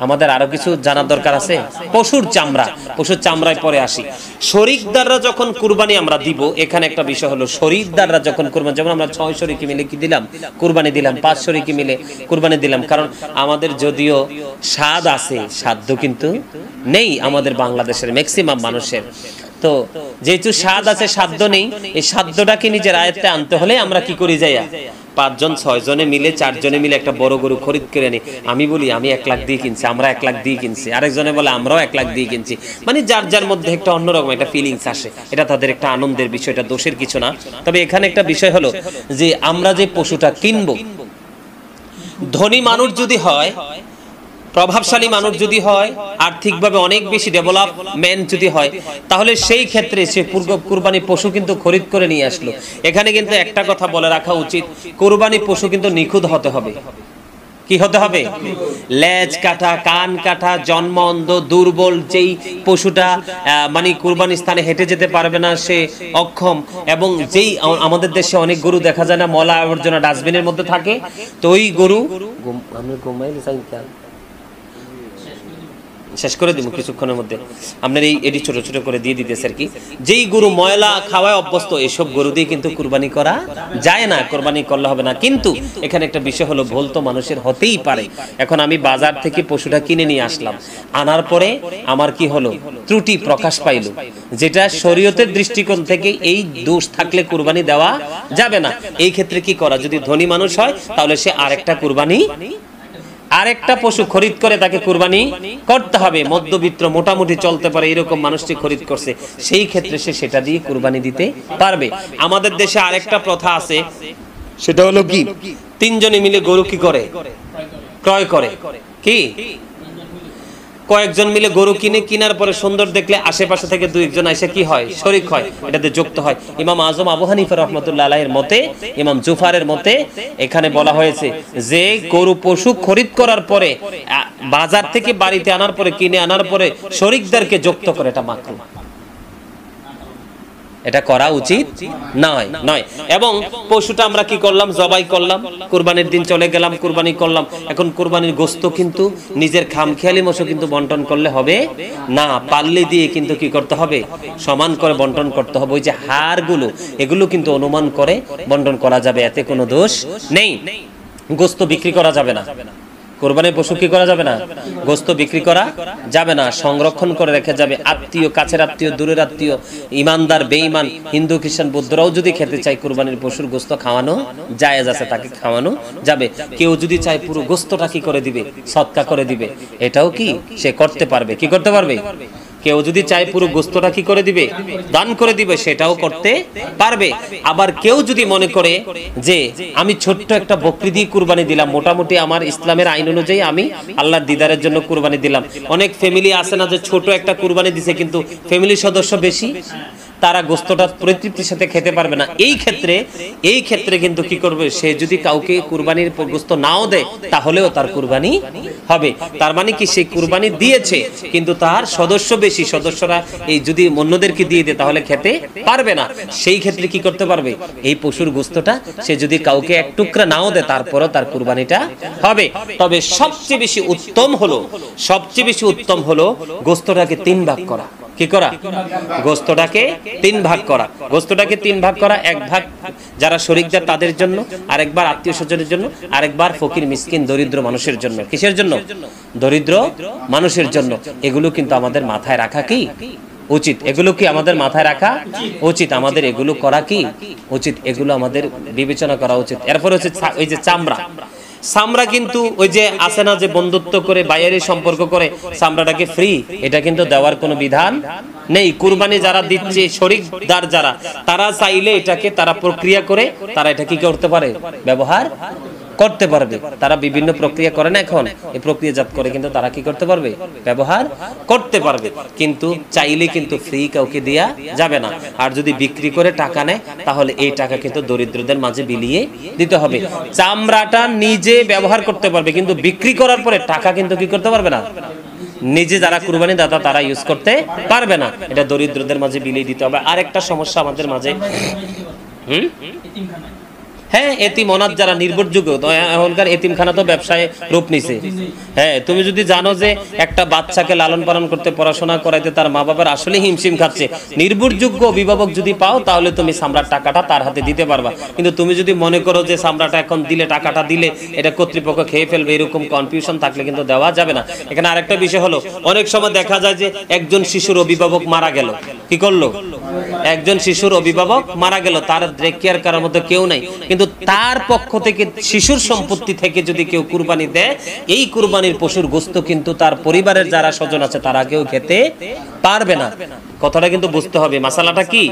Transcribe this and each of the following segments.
আমাদের আরো কিছু জানার দরকার আছে। পশুর চামড়ায় পরে আসি। শরীকদাররা যখন কুরবানি আমরা দিব, এখানে একটা বিষয় হলো শরীকদাররা যখন কুরবানি, যেমন আমরা 6 শরীকি মিলে কি দিলাম কুরবানি দিলাম, 5 শরীকি মিলে কুরবানি দিলাম, কারণ আমাদের যদিও স্বাদ আছে, সাধ্য কিন্তু নেই আমাদের বাংলাদেশের ম্যাক্সিমাম মানুষের। তো যেহেতু স্বাদ আছে সাধ্য নেই, এই সাধ্যটাকে নিজের আয়ত্তে আনতে হলে আমরা কি করি, যাইয়া 5 জন 6 জনে মিলে 4 জনে মিলে একটা বড় গরু খরিদ করে আনি। আমি বলি আমি 1 লাখ দিয়ে কিনছি, আমরা 1 লাখ দিয়ে কিনছি, আরেকজনে বলে আমরাও 1 লাখ দিয়ে কিনছি। মানে যার যার মধ্যে একটা অন্যরকম একটা ফিলিংস আসে, এটা তাদের একটা আনন্দের বিষয়, এটা দোষের কিছু না। তবে এখানে একটা বিষয় হলো যে আমরা যে পশুটা কিনবো, ধনী মানুষ যদি হয়, প্রভাবশালী মানুষ যদি হয়, আর্থিকভাবে অনেক বেশি ডেভেলপমেন্ট যদি হয়, তাহলে সেই ক্ষেত্রে সে কুরবানি পশু কিন্তু খরিদ করে নিয়ে আসলো। এখানে কিন্তু একটা কথা বলে রাখা উচিত, কুরবানি পশু কিন্তু নিখুঁত হতে হবে। কি হতে হবে? লেজ কাটা, কান কাটা, জন্ম অন্ধ, দুর্বল যেই পশুটা মানে কুরবানি স্থানে হেঁটে যেতে পারবে না, সে অক্ষম, এবং যেই আমাদের দেশে অনেক গরু দেখা যায় না ময়লা আবর্জনা ডাস্টবিনের মধ্যে থাকে, তো ওই গরু শেষ করে দিব কিছুক্ষণের মধ্যে, আপনার এই এডি ছোট ছোট করে দিয়ে দিতেছে আর কি। যেই গরু ময়লা খাওয়ায় অভ্যস্ত, এসব গরু দিয়ে কিন্তু কুরবানি করা যায় না, কুরবানি করলে হবে না। কিন্তু এখানে একটা বিষয় হলো, ভুল তো মানুষের হতেই পারে। এখন আমি বাজার থেকে পশুটা কিনে নিয়ে আসলাম, আনার পরে আমার কি হলো, ত্রুটি প্রকাশ পাইল, যেটা শরীয়তের দৃষ্টিকোণ থেকে এই দোষ থাকলে কুরবানি দেওয়া যাবে না। এই ক্ষেত্রে কি করা, যদি ধনী মানুষ হয় তাহলে সে আরেকটা পশু খরিদ করে তাকে কুরবানি করতে হবে। মধ্যবিত্ত মোটামুটি চলতে পারে এরকম মানুষটি খরিদ করছে, সেই ক্ষেত্রে সে সেটা দিয়ে কুরবানি দিতে পারবে। আমাদের দেশে আরেকটা প্রথা আছে, সেটা হলো কি, 3 জনে মিলে গরু কি করে, ক্রয় করে। কি কয়েকজন মিলে গরু কেনার পরে সুন্দর দেখলে আশেপাশে থেকে 2 একজন এসে কি হয়, শরীক হয়, এটাতে যুক্ত হয়। ইমাম আজম আবু হানিফা রাহমাতুল্লাহ আলাইহির মতে, ইমাম জুফারের মতে এখানে বলা হয়েছে যে গরু পশু খরিদ করার পরে বাজার থেকে বাড়িতে আনার পরে, কিনে আনার পরে শরীকদারকে যুক্ত করে, এটা মাকরুহ, এটা করা উচিত নয়। এবং পশুটা আমরা কি করলাম, জবাই করলাম, কুরবানির দিন চলে গেলাম, কুরবানি করলাম। এখন কুরবানির গোশত কিন্তু নিজের খামখেয়ালি মতো কিন্তু বন্টন করলে হবে না, পাল্লি দিয়ে কিন্তু কি করতে হবে, সমান করে বন্টন করতে হবে। ওই যে হাড়গুলো, এগুলো কিন্তু অনুমান করে বন্টন করা যাবে, এতে কোনো দোষ নেই। গোশত বিক্রি করা যাবে না, কোরবানির পশু কি করা যাবে না, গোশত বিক্রি করা যাবে না, সংরক্ষণ করে রেখে যাবে। আত্মীয়, কাছের আত্মীয়, দূরের আত্মীয়, ইমানদার বেঈমান, হিন্দু খ্রিস্টান বৌদ্ধরাও যদি খেতে চায় কুরবানির পশুর গোশত খাওয়ানো জায়েজ আছে, তাকে খাওয়ানো যাবে। কেউ যদি চায় পুরো গোশতটা কি করে দিবে, সদকা করে দিবে, এটাও কি সে করতে পারবে। কি করতে পারবে? কেউ যদি চায় পুরো গোশতটা কি করে দিবে, দান করে দিবে, সেটাও করতে পারবে। আবার কেউ যদি মনে করে যে আমি ছোট্ট একটা বকরি দিয়ে কুরবানি দিলাম, মোটামুটি আমার ইসলামের আইন অনুযায়ী আমি আল্লাহর দিদারের জন্য কুরবানি দিলাম। অনেক ফ্যামিলি আছে না যে ছোট একটা কুরবানি দিছে কিন্তু ফ্যামিলির সদস্য বেশি, তারা গোশতটা পরিতৃপ্তির সাথে খেতে পারবে না। এই ক্ষেত্রে কিন্তু কি করবে, সে যদি কাউকে কুরবানির গোশত নাও দেয় তাহলেও তার কুরবানি হবে। তার মানে কি, সে কুরবানি দিয়েছে কিন্তু তার সদস্য বেশি, সদস্যরা এই যদি অন্যদেরকে দিয়ে দেয় তাহলে খেতে পারবে না। সেই ক্ষেত্রে কি করতে পারবে, এই পশুর গোশতটা সে যদি কাউকে এক টুকরা নাও দেয় তারপরও তার কুরবানিটা হবে। তবে সবচেয়ে বেশি উত্তম হলো গোশতটাকে 3 ভাগ করা। কি করা? গোশতটাকে 3 ভাগ করা। গোশতটাকে 3 ভাগ করা, 1 ভাগ যারা শরীকদার তাদের জন্য, আরেকবার আত্মীয় স্বজনের জন্য, আরেকবার ফকির মিসকিন দরিদ্র মানুষের জন্য। কিসের জন্য? দরিদ্র মানুষের জন্য। এগুলো কিন্তু আমাদের মাথায় রাখা কি উচিত, এগুলো কি আমাদের মাথায় রাখা উচিত, আমাদের এগুলো করা কি উচিত, এগুলো আমাদের বিবেচনা করা উচিত। এরপর হচ্ছে ওই যে চামড়া কিন্তু ওই যে আছে না যে বন্ধুত্ব করে বাইরের সম্পর্ক করে চামড়াটাকে ফ্রি, এটা কিন্তু দেওয়ার কোনো বিধান নেই। কুরবানি যারা দিচ্ছে, শরীকদার যারা, তারা চাইলে এটাকে তারা প্রক্রিয়া করে তারা এটা কি করতে পারে, ব্যবহার করতে পারবে। তারা বিভিন্ন প্রক্রিয়া করে না এখন, এই প্রক্রিয়াজাত করে কিন্তু তারা কি করতে পারবে, ব্যবহার করতে পারবে। কিন্তু চাইলে কিন্তু ফ্রি কাউকে দেয়া যাবে না। আর যদি বিক্রি করে টাকা নেয় তাহলে এই টাকা কিন্তু দরিদ্রদের মাঝে বিলিয়ে দিতে হবে। চামড়াটা নিজে ব্যবহার করতে পারবে কিন্তু বিক্রি করার পরে টাকা কিন্তু কি করতে পারবে না, নিজে যারা কুরবানি দাতা তারা ইউজ করতে পারবে না, এটা দরিদ্রদের মাঝে বিলিয়ে দিতে হবে। আরেকটা সমস্যা আমাদের মাঝে, হ্যাঁ, এতিম অনাথ যারা নির্ভরযোগ্য, তো এখনকার এতিমখানা তো ব্যবসায় রূপ নিছে। হ্যাঁ, তুমি যদি জানো যে একটা বাচ্চাকে লালন পালন করতে, পড়াশোনা করাইতে তার মা বাবার আসলে হিমশিম খাচ্ছে, নির্ভরযোগ্য অভিভাবক যদি পাও তাহলে তুমি সামরার টাকাটা তার হাতে দিতে পারবা। কিন্তু তুমি যদি মনে করো যে সামরাটা এখন দিলে, টাকাটা দিলে এটা কর্তৃপক্ষ খেয়ে ফেলবে, এরকম কনফিউশন থাকলে কিন্তু দেওয়া যাবে না। এখানে আরেকটা বিষয় হলো, অনেক সময় দেখা যায় যে একজন শিশুর অভিভাবক মারা গেল, কি করলো, একজন শিশুর অভিভাবক মারা গেল, তার টেক কেয়ার করার মতো কেউ নাই, কিন্তু তার পক্ষ থেকে শিশুর সম্পত্তি থেকে যদি কেউ কুরবানি দেয়, এই কুরবানির পশুর গোশত কিন্তু তার পরিবারের যারা স্বজন আছে তারা কেউ খেতে পারবে না। কথাটা কিন্তু বুঝতে হবে। মাসালাটা কি,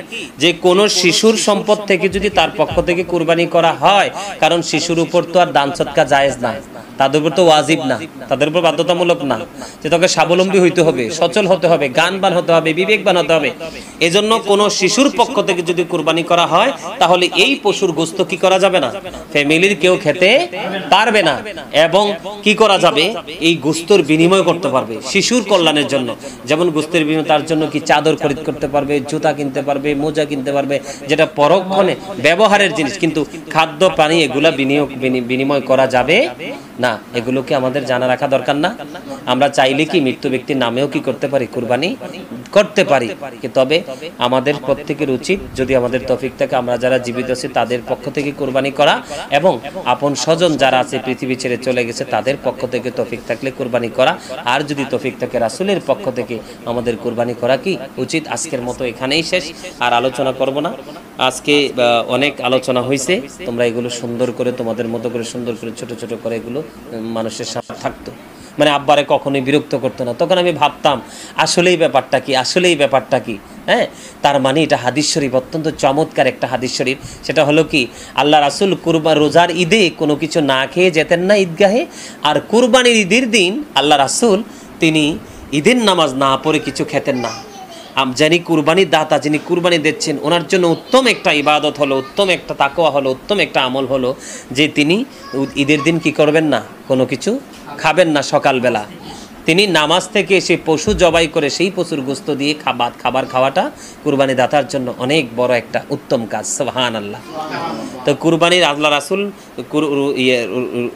যে কোন শিশুর সম্পদ থেকে যদি তার পক্ষ থেকে কুরবানি করা হয়, কারণ শিশুর উপর তো আর দান সদকা জায়েজ না, তাদের উপর তো ওয়াজিব না, তাদের উপর বাধ্যতামূলক না, যে তোকে স্বাবলম্বী হইতে হবে, সচল হতে হবে, গানবান হতে হবে, বিবেকবান হতে হবে। এজন্য কোন শিশুর পক্ষ থেকে যদি কুরবানি করা হয়, তাহলে এই পশুর গোশত কি করা যাবে না, ফ্যামিলির কেউ খেতে পারবে না। এবং কি করা যাবে, এই গোশতের বিনিময় করতে পারবে শিশুর কল্যাণের জন্য। যেমন গোশতের বিনিময় তার জন্য কি চাদর খরিদ করতে পারবে, জুতা কিনতে পারবে, মোজা কিনতে পারবে, যেটা পরক্ষণে ব্যবহারের জিনিস, কিন্তু খাদ্য পানি এগুলা বিনিময় করা যাবে না। এগুলোকে আমাদের জানা রাখা দরকার না? আমরা চাইলে কি মৃত্যু ব্যক্তির নামেও কি করতে পারি, কুরবানি করতে পারি। তবে আমাদের প্রত্যেকের উচিত, যদি আমাদের তৌফিক থাকে, আমরা যারা জীবিত আছি তাদের পক্ষ থেকে কুরবানি করা, এবং আপন স্বজন যারা আছে পৃথিবী ছেড়ে চলে গেছে তাদের পক্ষ থেকে তৌফিক থাকলে কুরবানি করা, আর যদি তৌফিক থাকে রাসূলের পক্ষ থেকে আমাদের কুরবানি করা কি উচিত। আজকের মতো এখানেই শেষ, আর আলোচনা করব না। আজকে অনেক আলোচনা হয়েছে, তোমরা এগুলো সুন্দর করে তোমাদের মতো করে সুন্দর করে ছোট ছোট করে এগুলো মানুষের সামনে থাকতো, মানে আব্বারে কখনোই বিরক্ত করতো না। তখন আমি ভাবতাম আসলেই ব্যাপারটা কি, আসলেই ব্যাপারটা কি। হ্যাঁ, তার মানে এটা হাদিস শরীফ, অত্যন্ত চমৎকার একটা হাদিস শরীফ। সেটা হলো কি, আল্লাহ রাসূল রোজার ঈদে কোনো কিছু না খেয়ে যেতেন না ঈদগাহে, আর কুরবানির ঈদের দিন আল্লাহ রাসূল তিনি ঈদের নামাজ না পড়ে কিছু খেতেন না। যিনি কুরবানির দাতা, যিনি কুরবানি দিচ্ছেন, ওনার জন্য উত্তম একটা ইবাদত হলো, উত্তম একটা তাকওয়া হলো, উত্তম একটা আমল হলো যে তিনি ঈদের দিন কি করবেন না, কোনো কিছু খাবেন না। সকালবেলা তিনি নামাজ থেকে এসে পশু জবাই করে সেই পশুর গোশত দিয়ে খাবার খাওয়াটা কুরবানি দাতার জন্য অনেক বড় একটা উত্তম কাজ। সুবহানাল্লাহ। তো কুরবানির আল্লাহ রাসূল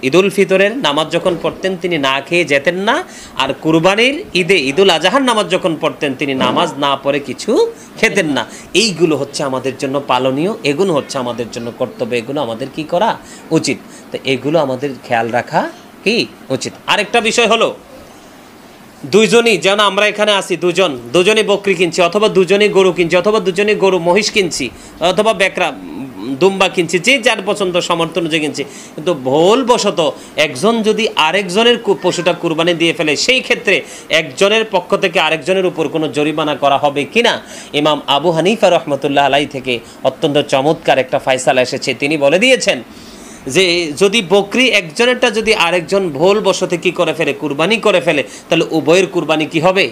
ঈদুল ফিতরের নামাজ যখন পড়তেন তিনি না খেয়ে যেতেন না, আর কুরবানির ঈদে ঈদুল আজহার নামাজ যখন পড়তেন তিনি নামাজ না পড়ে কিছু খেতেন না। এইগুলো হচ্ছে আমাদের জন্য পালনীয়, এগুলো হচ্ছে আমাদের জন্য কর্তব্য, এগুলো আমাদের কি করা উচিত। তো এগুলো আমাদের খেয়াল রাখা কি উচিত। আরেকটা বিষয় হলো, দুইজনই, যেন আমরা এখানে আছি, দুজনে বকরি কিনছি, অথবা দুজনে গরু কিনছি, অথবা দুজনে গরু মহিষ কিনছি, অথবা বেকরা দুম্বা কিনছি, যে যার পছন্দ সমর্থ অনুযায়ী কিনছি, কিন্তু ভুলবশত একজন যদি আরেকজনের পশুটা কুরবানি দিয়ে ফেলে, সেই ক্ষেত্রে একজনের পক্ষ থেকে আরেকজনের উপর কোনো জরিমানা করা হবে কিনা, ইমাম আবু হানিফা রহমতুল্লাহ আলাইহি থেকে অত্যন্ত চমৎকার একটা ফয়সালা এসেছে। তিনি বলে দিয়েছেন যে যদি বকরি একজনেরটা যদি আরেকজন ভুলবশত কি করে ফেলে, কুরবানি করে ফেলে, তাহলে উভয়ের কুরবানি কি হবে,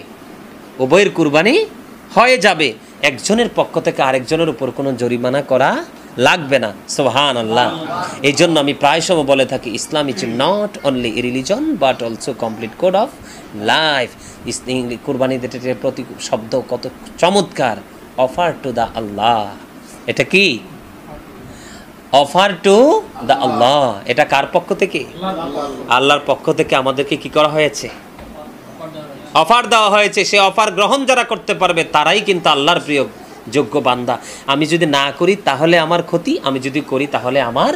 উভয়ের কুরবানি হয়ে যাবে, একজনের পক্ষ থেকে আরেকজনের উপর কোনো জরিমানা করা লাগবে না। সুবহানাল্লাহ। এই জন্য আমি প্রায় সময় বলে থাকি, Islam is not only a religion but also complete code of life. কুরবানি দিতে প্রতি শব্দ কত চমৎকার, অফার টু দ্য আল্লাহ। এটা কি অফার টু দ্য আল্লাহ, এটা কার পক্ষ থেকে? আল্লাহর পক্ষ থেকে আমাদেরকে কি করা হয়েছে, অফার দেওয়া হয়েছে। সে অফার গ্রহণ যারা করতে পারবে তারাই কিন্তু আল্লাহর প্রিয় যোগ্য বান্দা। আমি যদি না করি তাহলে আমার ক্ষতি, আমি যদি করি তাহলে আমার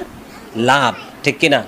লাভ, ঠিক কিনা?